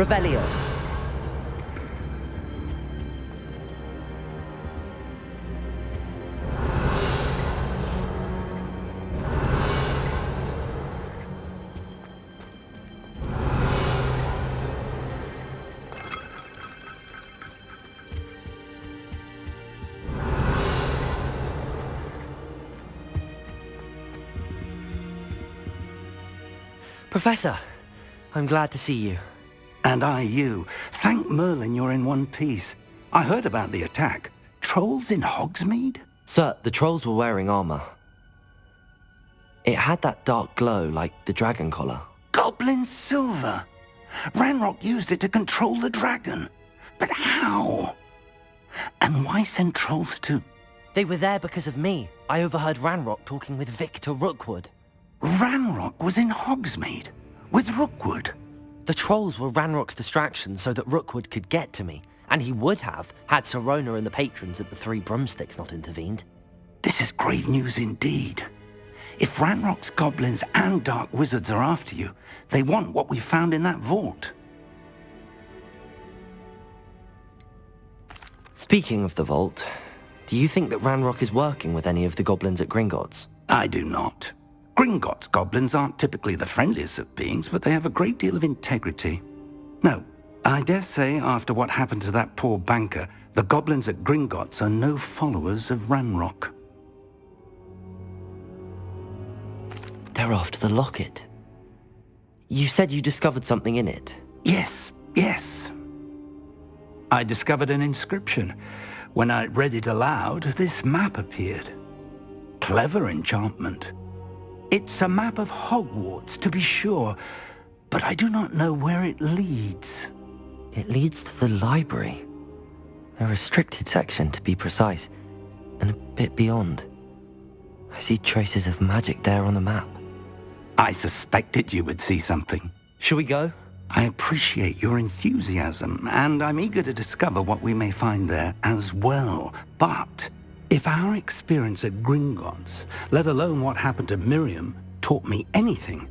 Revelio. Professor, I'm glad to see you. And I you. Thank Merlin you're in one piece. I heard about the attack. Trolls in Hogsmeade? Sir, the trolls were wearing armor. It had that dark glow like the dragon collar. Goblin silver! Ranrock used it to control the dragon. But how? And why send trolls too? They were there because of me. I overheard Ranrock talking with Victor Rookwood. Ranrock was in Hogsmeade? With Rookwood? The trolls were Ranrock's distraction so that Rookwood could get to me. And he would have, had Sirona and the patrons at the Three Broomsticks not intervened. This is grave news indeed. If Ranrock's goblins and dark wizards are after you, they want what we found in that vault. Speaking of the vault, do you think that Ranrock is working with any of the goblins at Gringotts? I do not. Gringotts goblins aren't typically the friendliest of beings, but they have a great deal of integrity. No, I dare say after what happened to that poor banker, the goblins at Gringotts are no followers of Ranrock. They're after the locket. You said you discovered something in it. Yes. I discovered an inscription. When I read it aloud, this map appeared. Clever enchantment. It's a map of Hogwarts, to be sure, but I do not know where it leads. It leads to the library. A restricted section, to be precise, and a bit beyond. I see traces of magic there on the map. I suspected you would see something. Shall we go? I appreciate your enthusiasm, and I'm eager to discover what we may find there as well. But if our experience at Gringotts, let alone what happened to Miriam, taught me anything,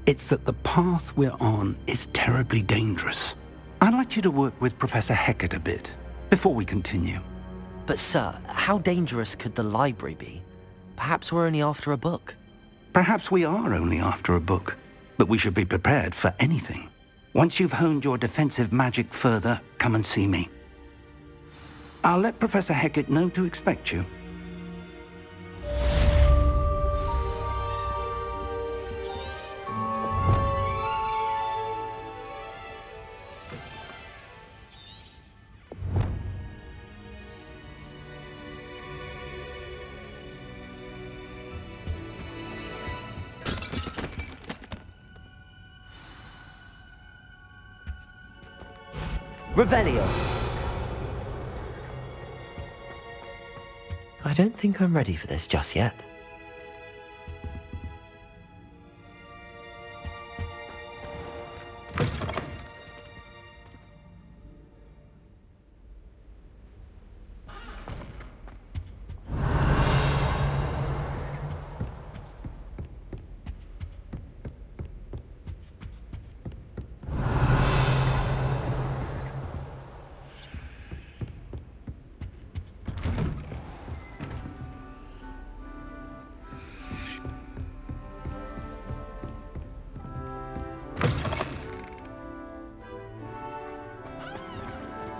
it's that the path we're on is terribly dangerous. I'd like you to work with Professor Hecat a bit, before we continue. But sir, how dangerous could the library be? Perhaps we're only after a book. Perhaps we are only after a book, but we should be prepared for anything. Once you've honed your defensive magic further, come and see me. I'll let Professor Hecat know to expect you. Revelio. I don't think I'm ready for this just yet.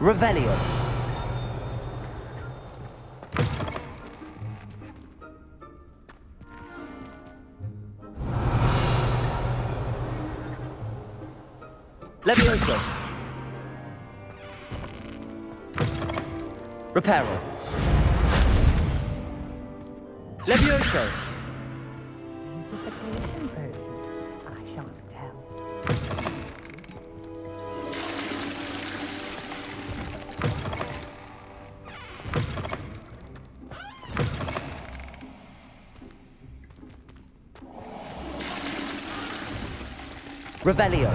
Revelio. Levioso. Reparo. Levioso. I shan't tell. Revelio.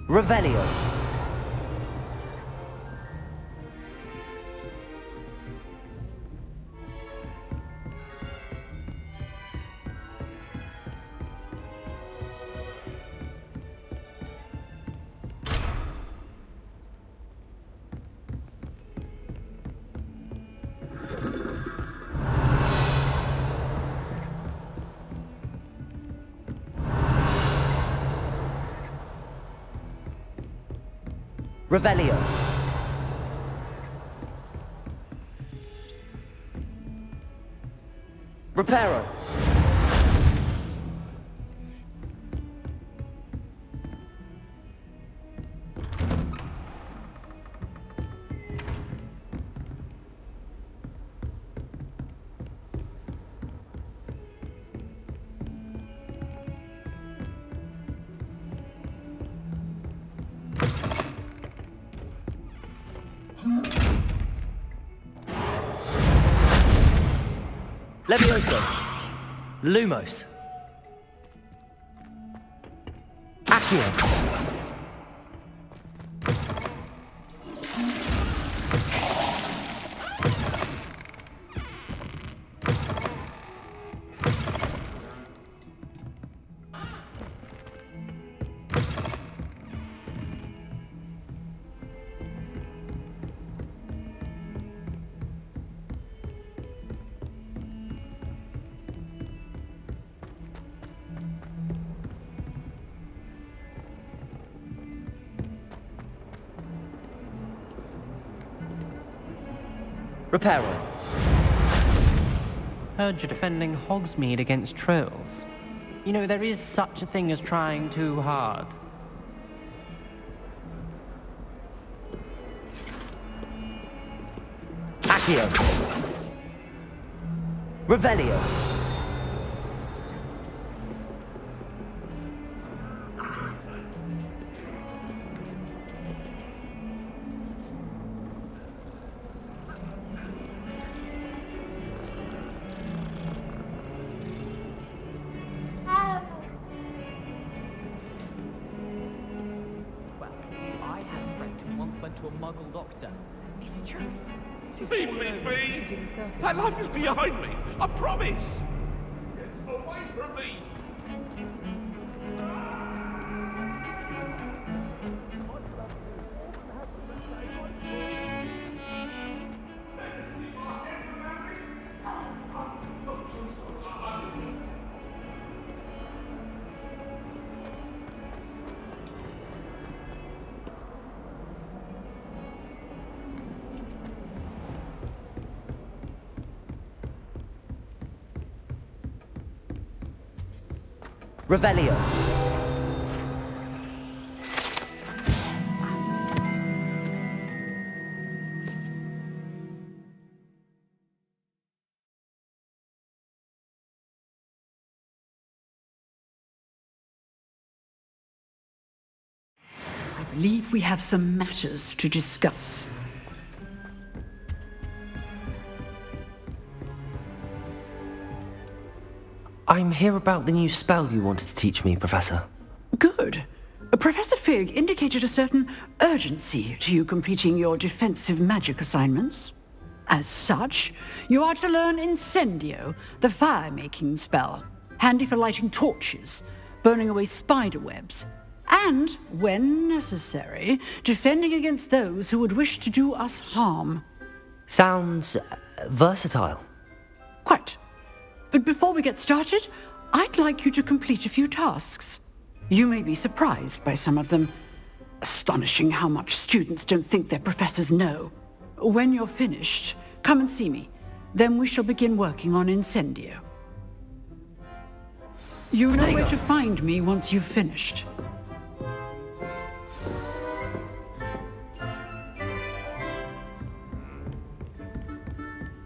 Revelio. Revelio. Reparo. Levioso. Lumos. Accio. Reparo. Heard you're defending Hogsmeade against trolls. You know, there is such a thing as trying too hard. Accio. Revelio. To a muggle doctor. Is it true? Leave me be! That life is behind me, I promise! Get away from me! Revelio. I believe we have some matters to discuss. I'm here about the new spell you wanted to teach me, Professor. Good. Professor Fig indicated a certain urgency to you completing your defensive magic assignments. As such, you are to learn Incendio, the fire-making spell, handy for lighting torches, burning away spider webs, and, when necessary, defending against those who would wish to do us harm. Sounds versatile. Quite. But before we get started, I'd like you to complete a few tasks. You may be surprised by some of them. Astonishing how much students don't think their professors know. When you're finished, come and see me. Then we shall begin working on Incendio. You know where to find me once you've finished.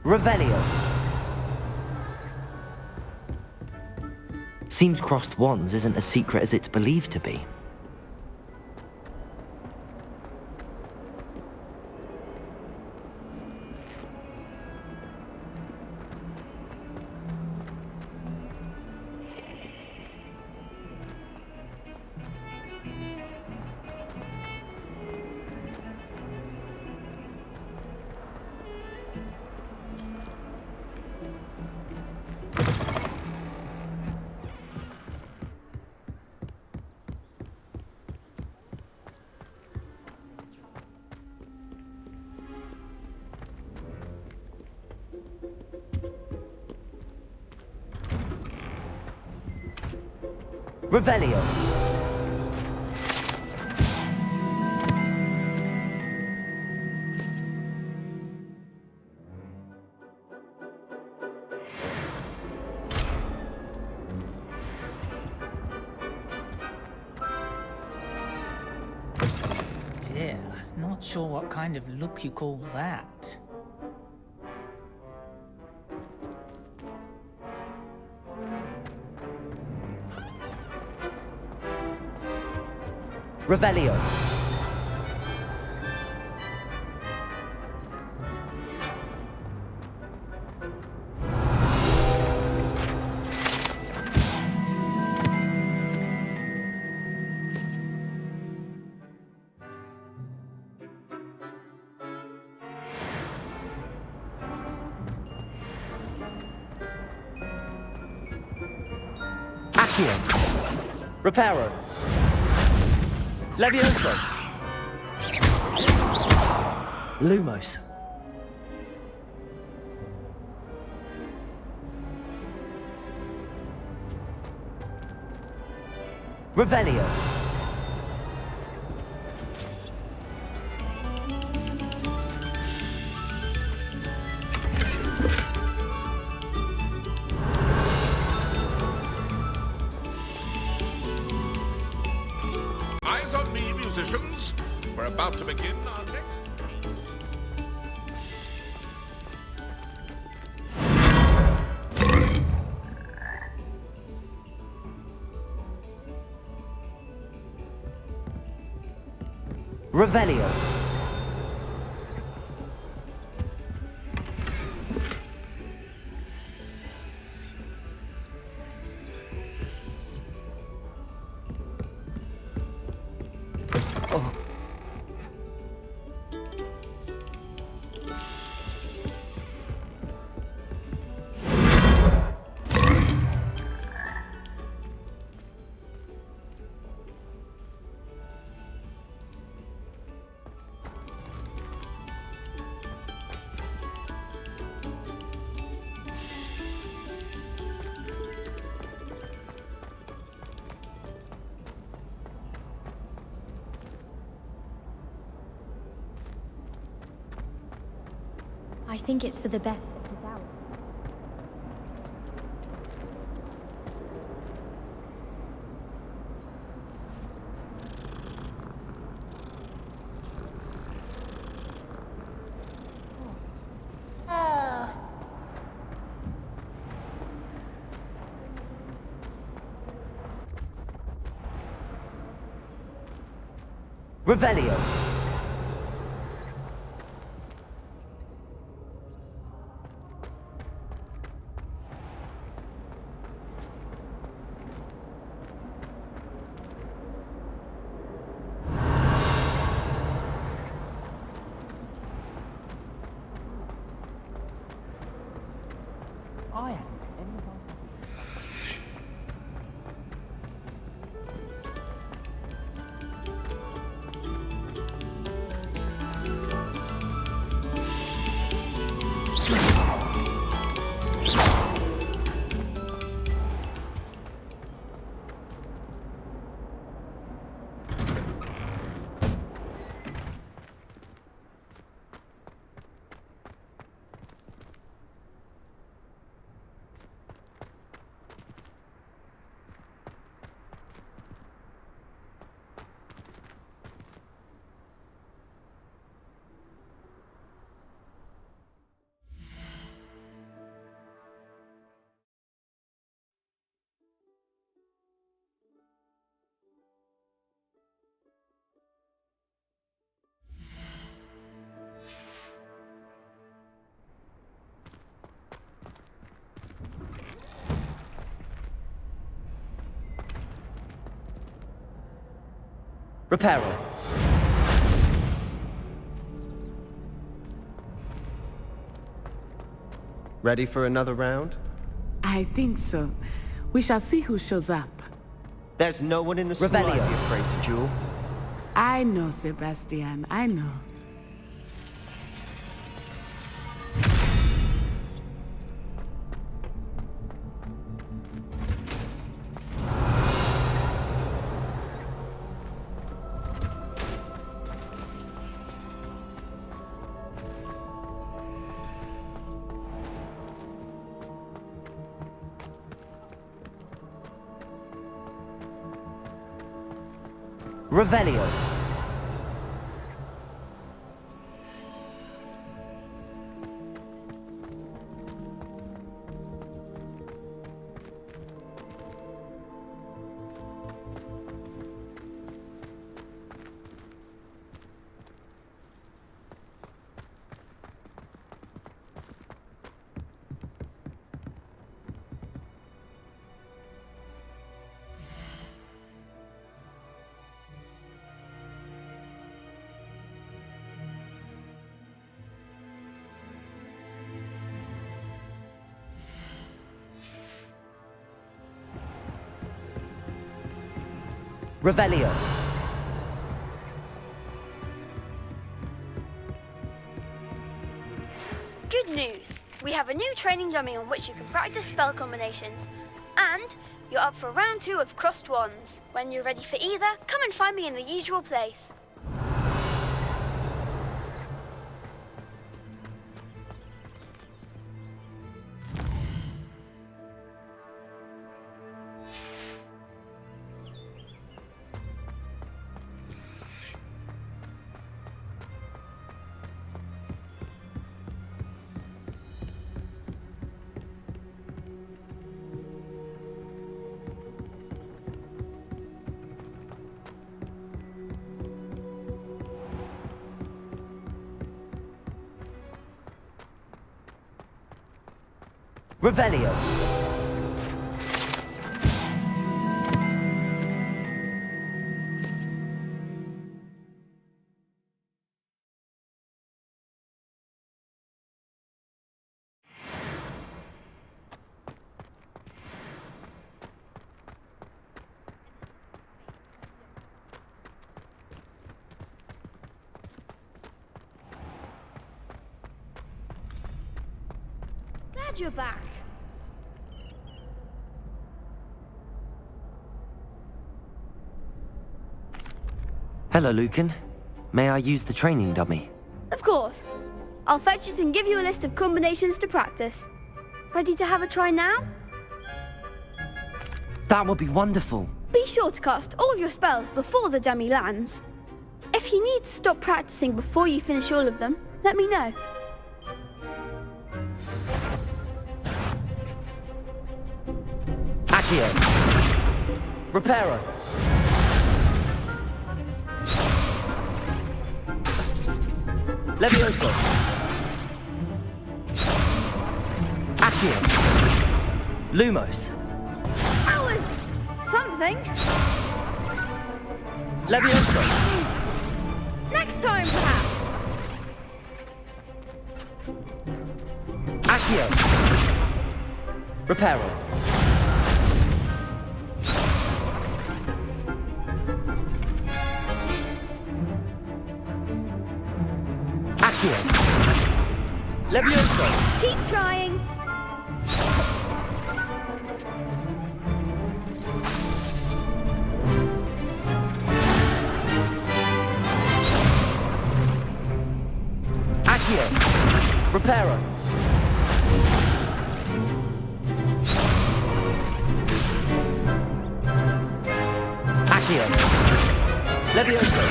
Revelio. Seems crossed wands isn't as secret as it's believed to be. Revelio. Dear, not sure what kind of look you call that. Revelio. Accio. Reparo. Levioso. Lumos. Revelio. Eyes on me, musicians. We're about to begin our next piece. Revelio. I think it's for the best. Revelio. I am. Reparo. Ready for another round? I think so. We shall see who shows up. There's no one in the school Revelio. I'd be afraid to duel. I know, Sebastian, I know. Revelio. Revelio. Good news! We have a new training dummy on which you can practice spell combinations. And you're up for round 2 of Crossed Wands. When you're ready for either, come and find me in the usual place. Revelio. Glad you're back. Hello, Lucan. May I use the training dummy? Of course. I'll fetch it and give you a list of combinations to practice. Ready to have a try now? That would be wonderful. Be sure to cast all your spells before the dummy lands. If you need to stop practicing before you finish all of them, let me know. Accio. Reparo. Levioso. Accio. Lumos. That was something. Levioso. Next time, perhaps. Accio. Reparo. Accio. Levioso. Keep trying. Accio. Reparo. Accio. Levioso.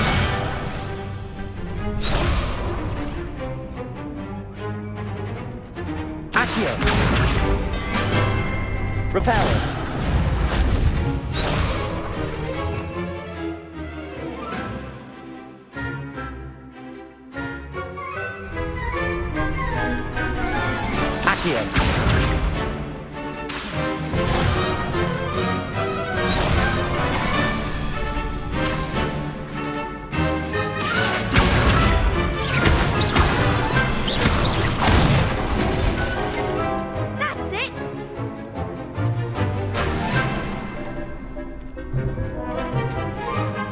Accio. Reparo. Accio. That's it.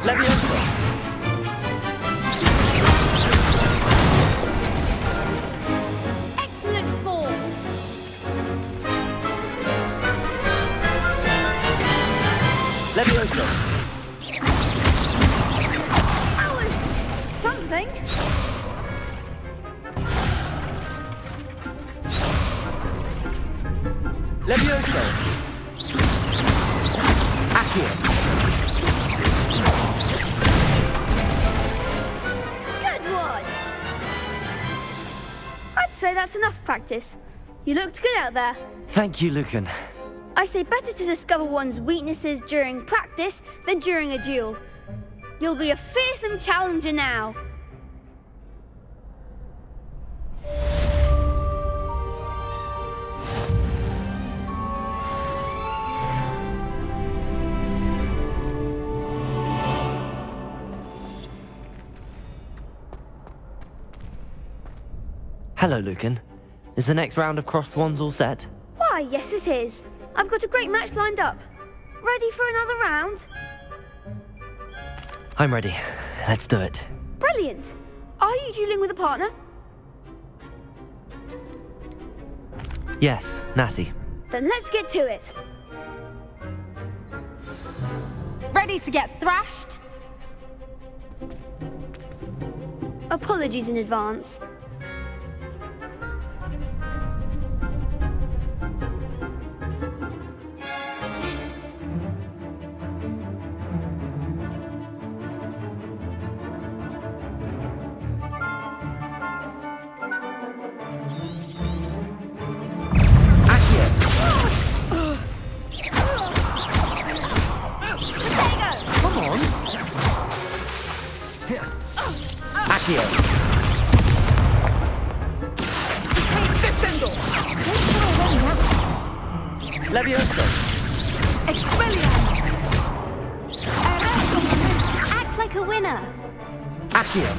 Levioso. Excellent form. Levioso. That was something. Levioso. Accio. say that's enough practice. You looked good out there. Thank you, Lucan. I say better to discover one's weaknesses during practice than during a duel. You'll be a fearsome challenger now. Hello, Lucan. Is the next round of crossed wands all set? Why, yes it is. I've got a great match lined up. Ready for another round? I'm ready. Let's do it. Brilliant. Are you dueling with a partner? Yes, Natty. Then let's get to it. Ready to get thrashed? Apologies in advance. Levioso! Act like a winner. Accio!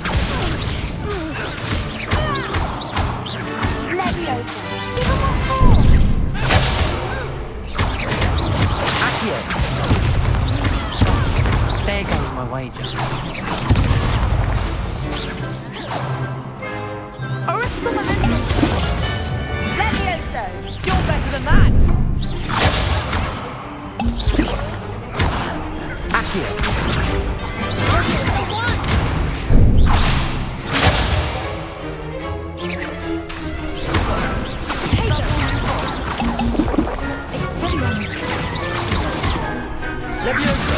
Leviosa. Give him what for. Accio! There goes my wager. Levioso! You're better than that! Accio! Levioso!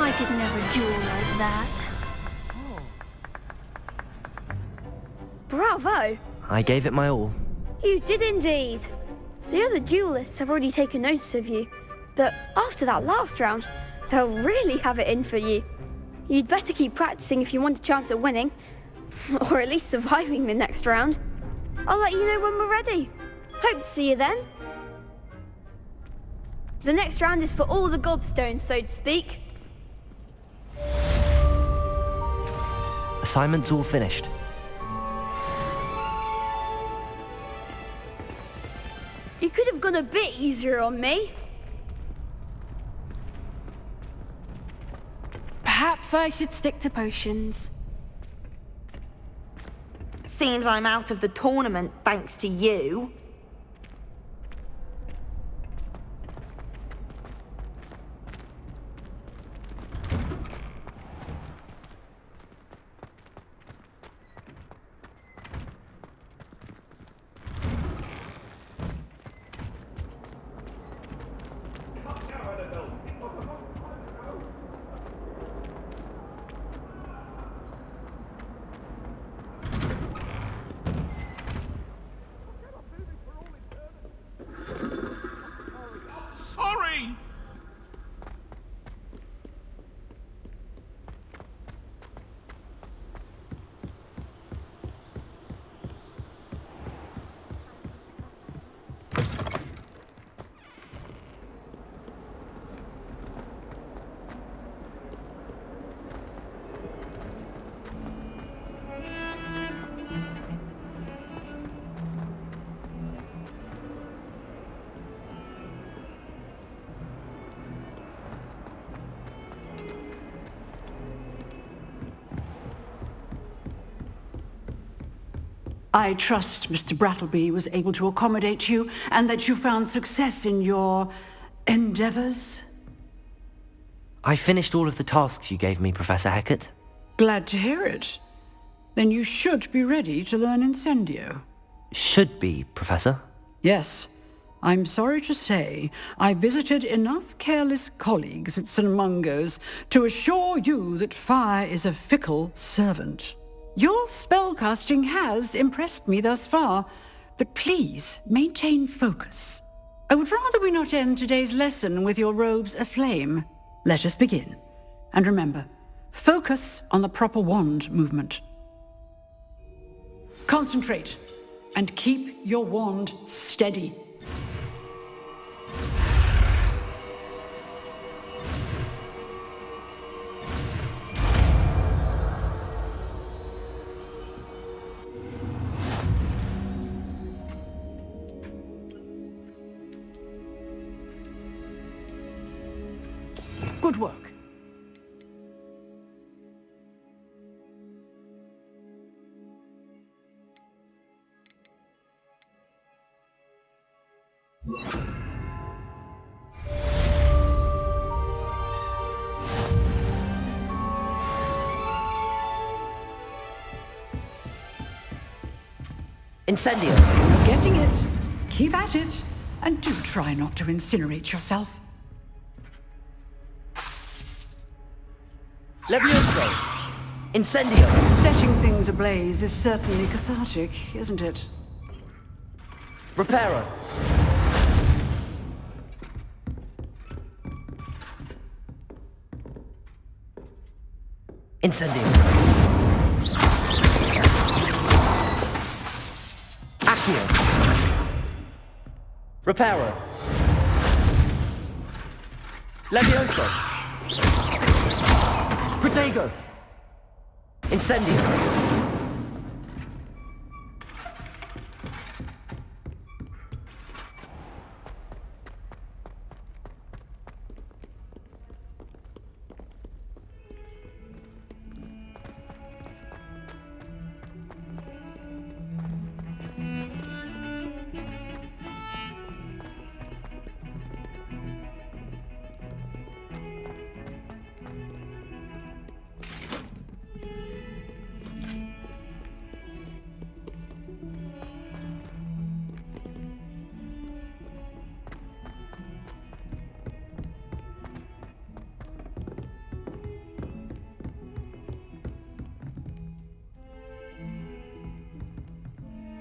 I could never duel like that. Bravo! I gave it my all. You did indeed. The other duelists have already taken notice of you, but after that last round, they'll really have it in for you. You'd better keep practicing if you want a chance at winning, or at least surviving the next round. I'll let you know when we're ready. Hope to see you then. The next round is for all the gobstones, so to speak. Assignment's all finished. You could have gone a bit easier on me. Perhaps I should stick to potions. Seems I'm out of the tournament thanks to you. Sorry! I trust Mr. Brattleby was able to accommodate you and that you found success in your endeavors? I finished all of the tasks you gave me, Professor Hecat. Glad to hear it. Then you should be ready to learn Incendio. Should be, Professor. Yes. I'm sorry to say, I visited enough careless colleagues at St. Mungo's to assure you that fire is a fickle servant. Your spellcasting has impressed me thus far, but please maintain focus. I would rather we not end today's lesson with your robes aflame. Let us begin. And remember, focus on the proper wand movement. Concentrate, and keep your wand steady. Good work. Incendio! Getting it. Keep at it. And do try not to incinerate yourself. Levioso! Incendio! Setting things ablaze is certainly cathartic, isn't it? Reparo! Incendio! Accio! Reparo! Levioso! Protego! Incendio!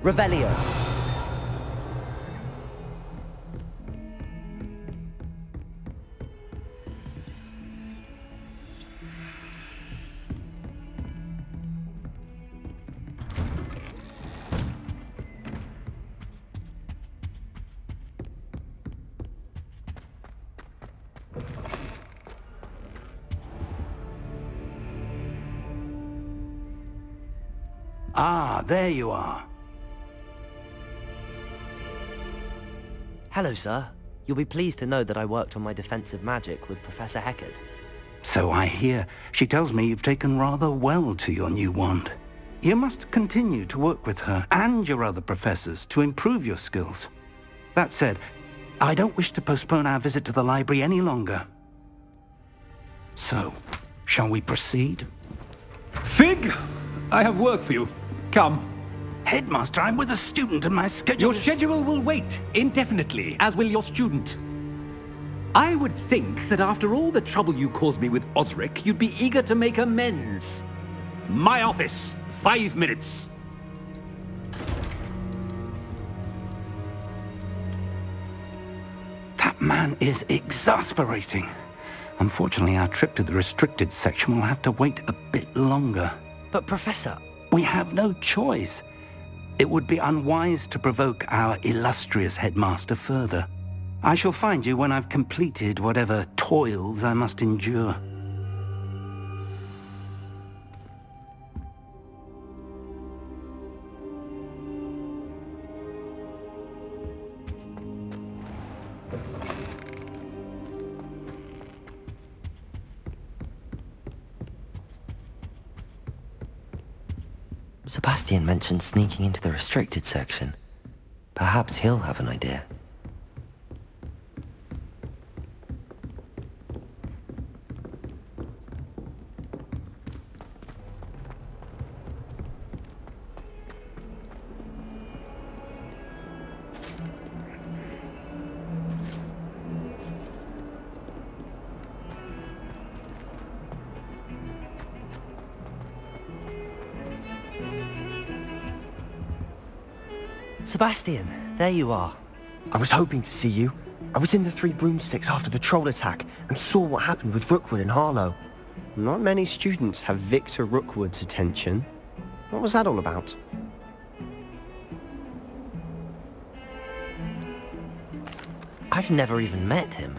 Revelio. Ah, there you are. Hello, sir. You'll be pleased to know that I worked on my defensive magic with Professor Hecat. So I hear. She tells me you've taken rather well to your new wand. You must continue to work with her and your other professors to improve your skills. That said, I don't wish to postpone our visit to the library any longer. So, shall we proceed? Fig! I have work for you. Come. Headmaster, I'm with a student and my schedule... Your schedule will wait indefinitely, as will your student. I would think that after all the trouble you caused me with Osric, you'd be eager to make amends. My office, 5 minutes. That man is exasperating. Unfortunately, our trip to the restricted section will have to wait a bit longer. But Professor... We have no choice. It would be unwise to provoke our illustrious headmaster further. I shall find you when I've completed whatever toils I must endure. Sebastian mentioned sneaking into the restricted section. Perhaps he'll have an idea. Sebastian, there you are. I was hoping to see you. I was in the Three Broomsticks after the troll attack and saw what happened with Rookwood and Harlow. Not many students have Victor Rookwood's attention. What was that all about? I've never even met him.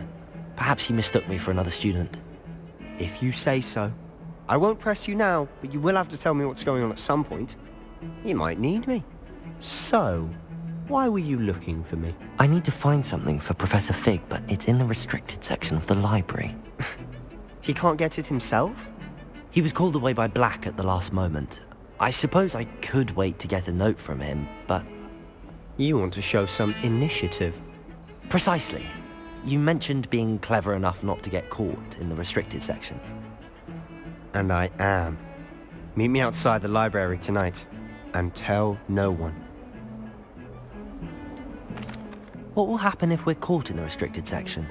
Perhaps he mistook me for another student. If you say so. I won't press you now, but you will have to tell me what's going on at some point. You might need me. So, why were you looking for me? I need to find something for Professor Fig, but it's in the restricted section of the library. He can't get it himself? He was called away by Black at the last moment. I suppose I could wait to get a note from him, but... You want to show some initiative. Precisely. You mentioned being clever enough not to get caught in the restricted section. And I am. Meet me outside the library tonight, and tell no one. What will happen if we're caught in the restricted section?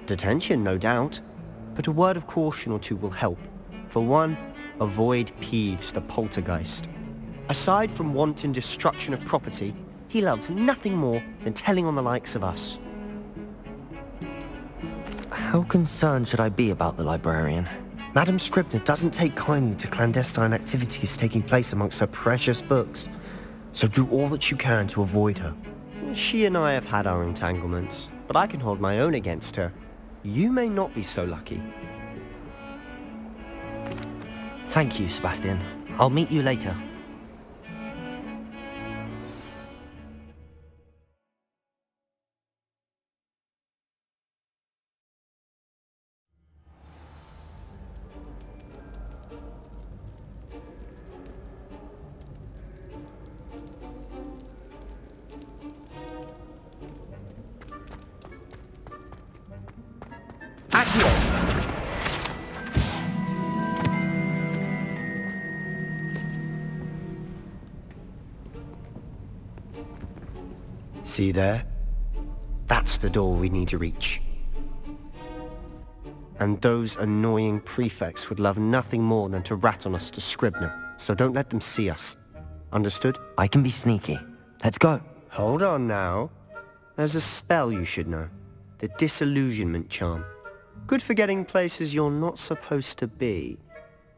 Detention, no doubt. But a word of caution or two will help. For one, avoid Peeves, the poltergeist. Aside from wanton destruction of property, he loves nothing more than telling on the likes of us. How concerned should I be about the librarian? Madam Scribner doesn't take kindly to clandestine activities taking place amongst her precious books, so do all that you can to avoid her. She and I have had our entanglements, but I can hold my own against her. You may not be so lucky. Thank you, Sebastian. I'll meet you later. See there? That's the door we need to reach. And those annoying prefects would love nothing more than to rat on us to Scribner, so don't let them see us. Understood? I can be sneaky. Let's go. Hold on now. There's a spell you should know. The Disillusionment Charm. Good for getting places you're not supposed to be.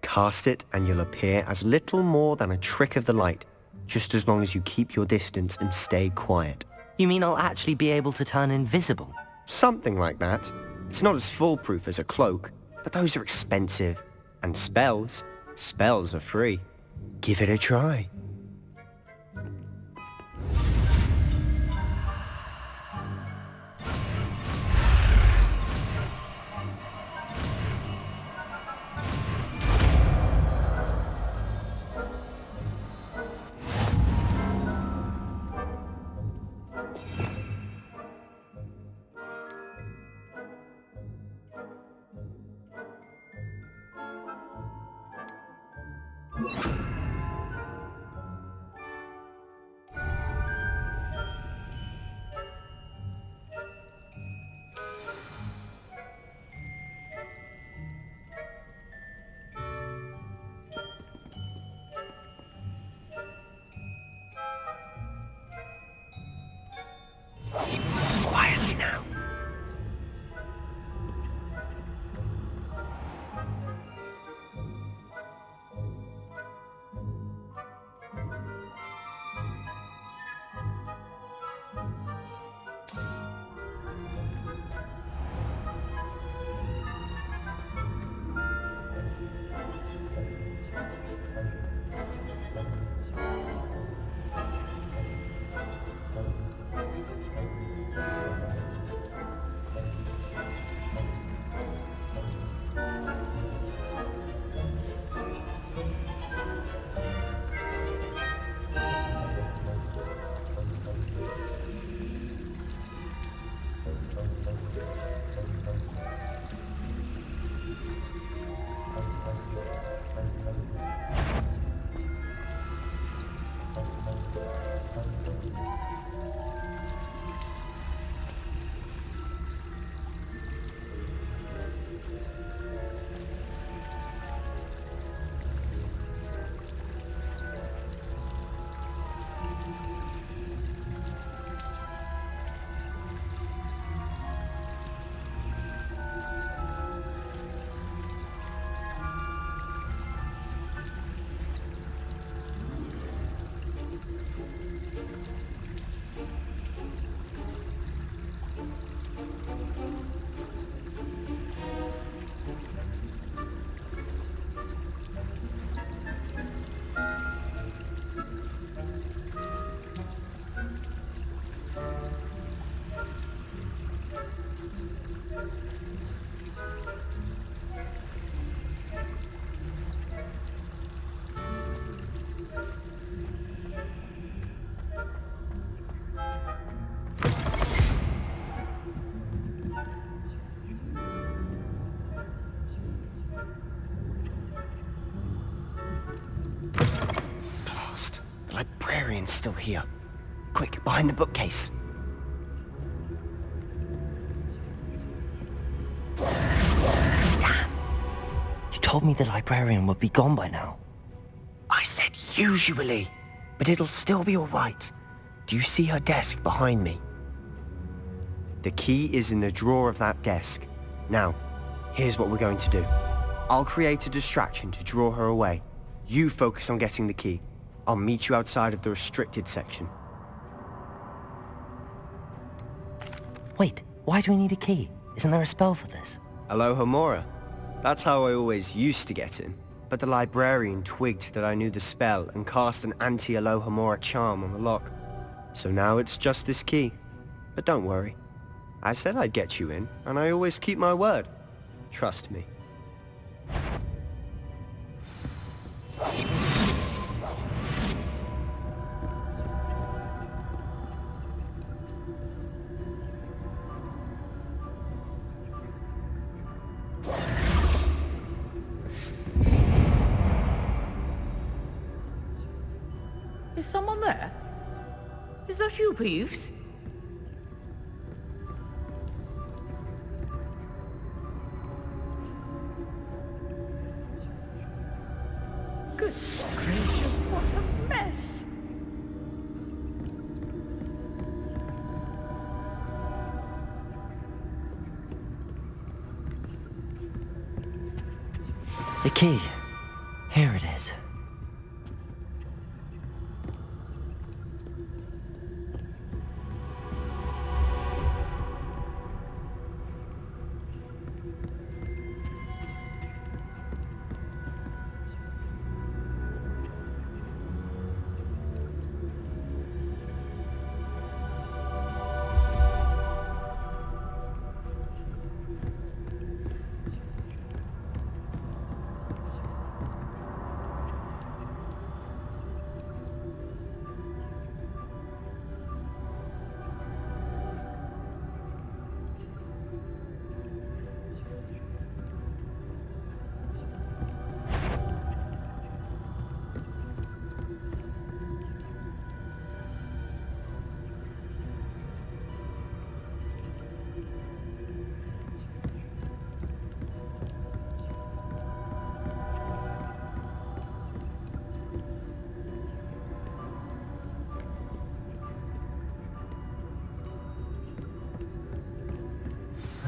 Cast it and you'll appear as little more than a trick of the light, just as long as you keep your distance and stay quiet. You mean I'll actually be able to turn invisible? Something like that. It's not as foolproof as a cloak, but those are expensive. And spells are free. Give it a try. librarian's still here. Quick, behind the bookcase. Damn! You told me the librarian would be gone by now. I said usually, but it'll still be alright. Do you see her desk behind me? The key is in the drawer of that desk. Now, here's what we're going to do. I'll create a distraction to draw her away. You focus on getting the key. I'll meet you outside of the restricted section. Wait, why do we need a key? Isn't there a spell for this? Alohomora. That's how I always used to get in. But the librarian twigged that I knew the spell and cast an anti-Alohomora charm on the lock. So now it's just this key. But don't worry. I said I'd get you in, and I always keep my word. Trust me. Is someone there? Is that you, Peeves? Goodness gracious, what a mess! The key. Here it is.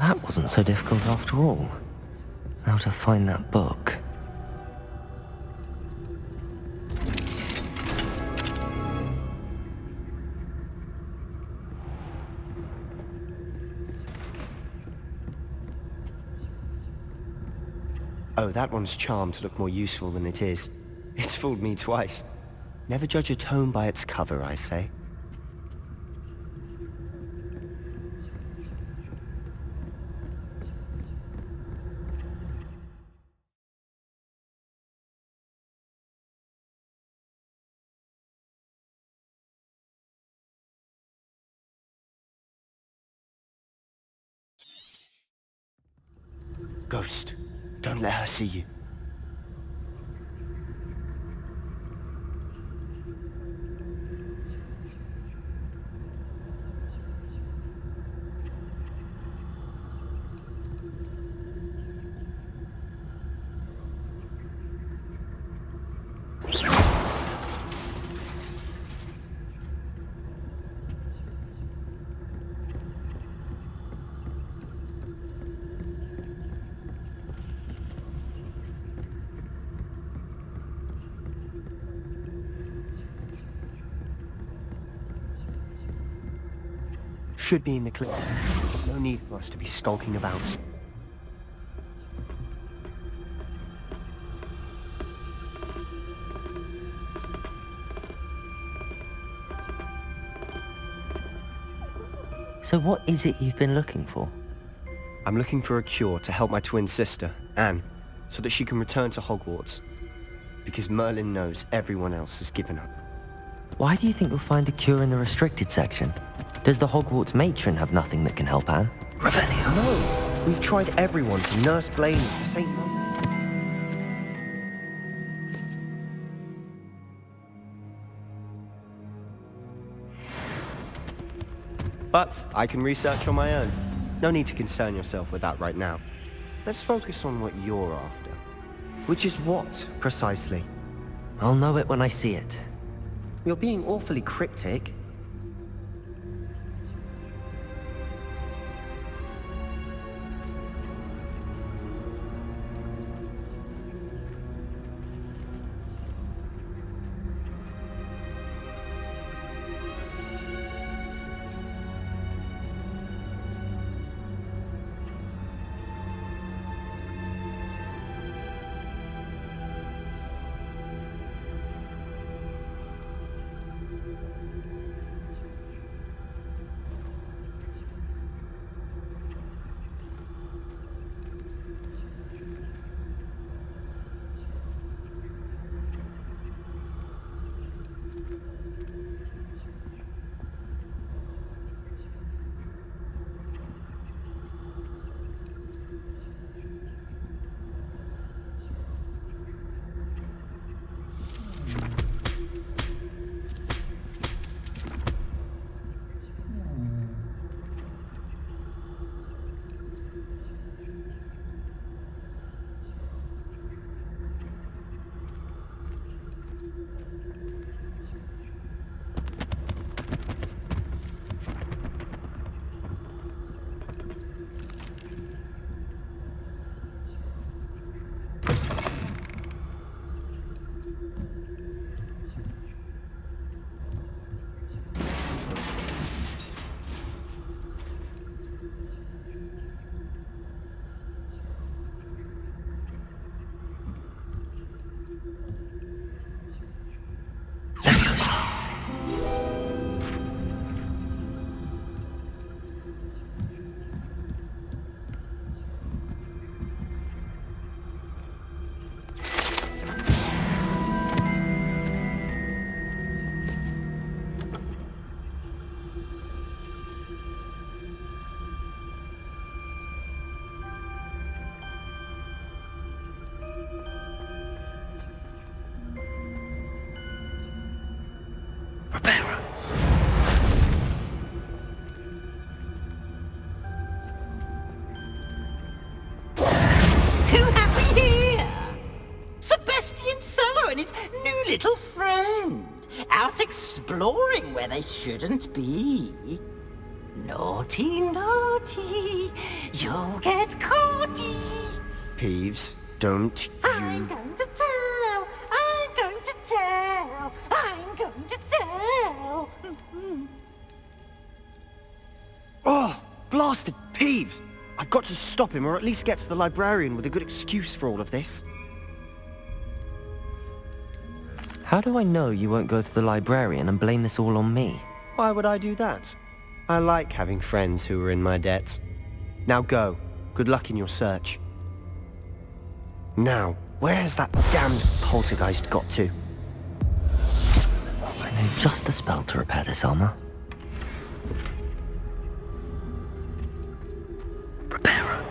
That wasn't so difficult after all. Now to find that book. Oh, that one's charmed to look more useful than it is. It's fooled me twice. Never judge a tome by its cover, I say. Ghost, don't let her see you. Should be in the clip. There's no need for us to be skulking about. So what is it you've been looking for? I'm looking for a cure to help my twin sister, Anne, so that she can return to Hogwarts. Because Merlin knows everyone else has given up. Why do you think you'll find a cure in the restricted section? Does the Hogwarts matron have nothing that can help Anne? Revelio! No! We've tried everyone from Nurse Blaney to St. Mum. But I can research on my own. No need to concern yourself with that right now. Let's focus on what you're after. Which is what, precisely? I'll know it when I see it. You're being awfully cryptic. Who have we here? Sebastian Solo and his new little friend, out exploring where they shouldn't be. Naughty, naughty, you'll get caughty. Peeves, don't I'm going to tell, I'm going to tell, I'm going to tell. Oh, blasted Peeves! I've got to stop him, or at least get to the librarian with a good excuse for all of this. How do I know you won't go to the librarian and blame this all on me? Why would I do that? I like having friends who are in my debt. Now go. Good luck in your search. Now, where has that damned poltergeist got to? I know just the spell to repair this armor. Repairer.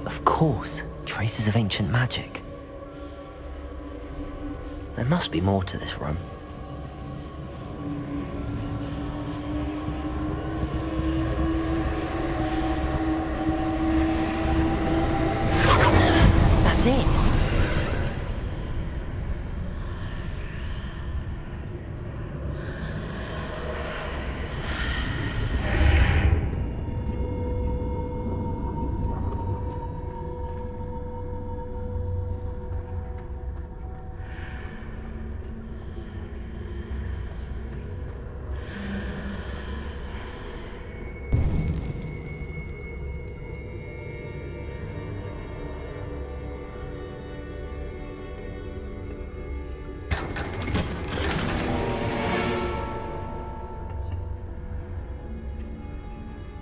Of course, traces of ancient magic. There must be more to this room. That's it!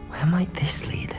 Where might this lead?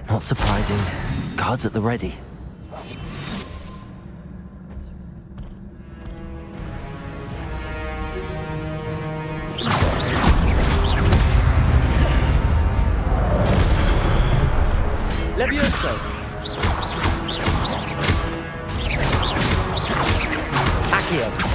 Not surprising. Guards at the ready. Levioso! Accio!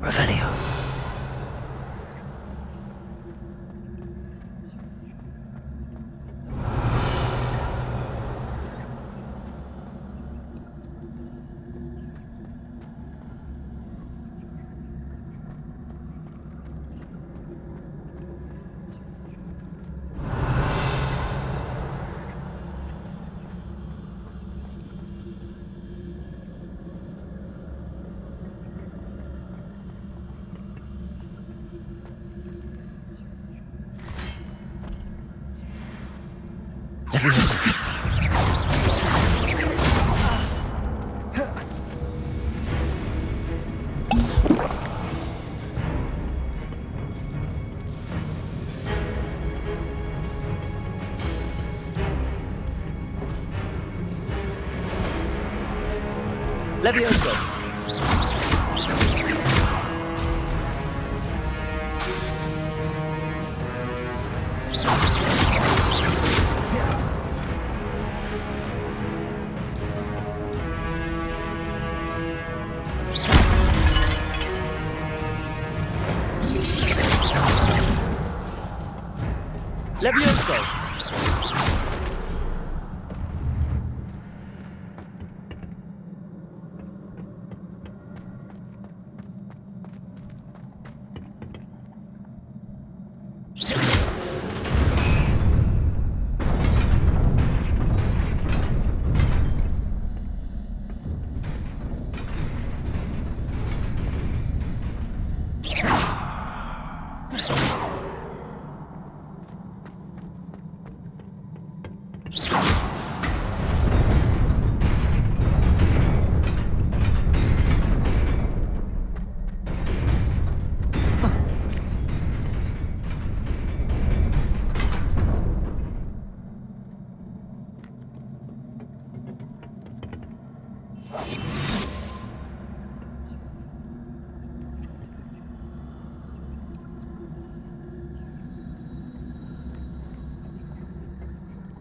Revelio. Levioso! Levioso!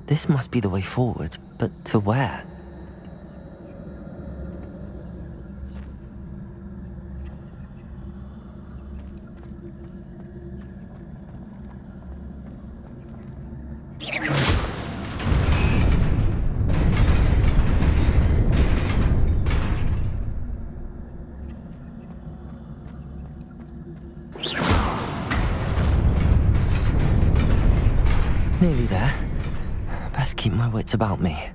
This must be the way forward, but to where? Nearly there. Best keep my wits about me.